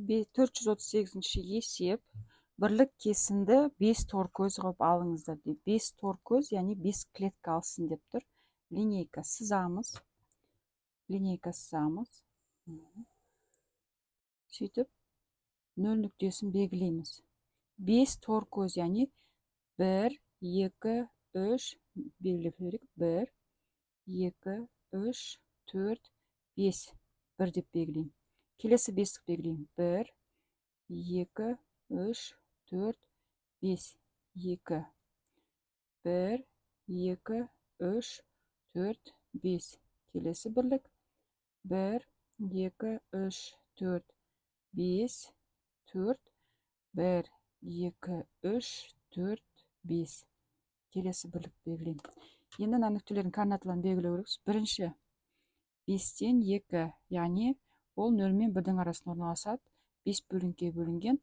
438 есеп бірлік кесінді 5 торкөз қылып алыңыздар деп. 5 торкөз, яғни 5 клетка алсын деп тұр. Линейка сызамыз. Сөйтіп 0 нүктесін белгілейміз. 5 торкөз, яғни 1, 2, 3 белгілеп берейік. 1, 2, 3, 4, 5. 1 деп белгілеймін. Келесі 5-тік белгілеймін. 1, 2, 3, 4, 5. 2. 1, 2, 3, 4, 5. Келесі бірлік. 1, 2, 3, 4, 5, 4. 1, 2, 3, 4, 5. Келесі бірлік белгілеймін. Енді мына нүктелердің координаталарын белгілеу керекпіз. Бірінші 5-тен 2, яғни ол 0 мен 1-дің арасында орналасады. 5 бөлінген бөлінген,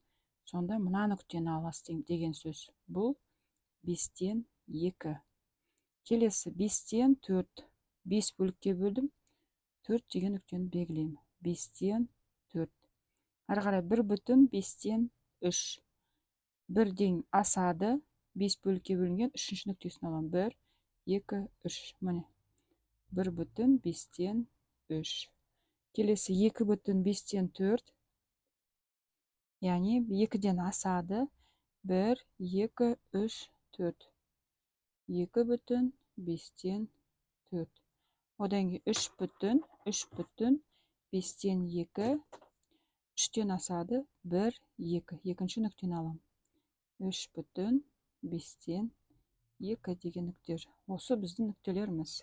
сонда мына нүктені аласыз деген сөз. Бұл 5-тен 2. Келесі 5-тен 4. 5 бөлікке бөлдім. 4 деген нүктені белгілеймін. 5-тен 4. Ары қарай 1 бүтін 5-тен 3. 1-ден асады. 5 бөлікке бөлінген, 3-ші нүктесін аламын. 1, 2, 3. Міне. 1 бүтін 5-тен 3. Келесі 2 бүтін 5-тен 4. Яғни 2-ден асады. 1, 2, 3, 4. 2 бүтін 5-тен 4. Одан кейін 3 бүтін 5-тен 2. 3-тен асады. 1, 2. Екінші нүктені аламын. 3 бүтін 5-тен 2 деген нүктер. Осы біздің нүктелеріміз.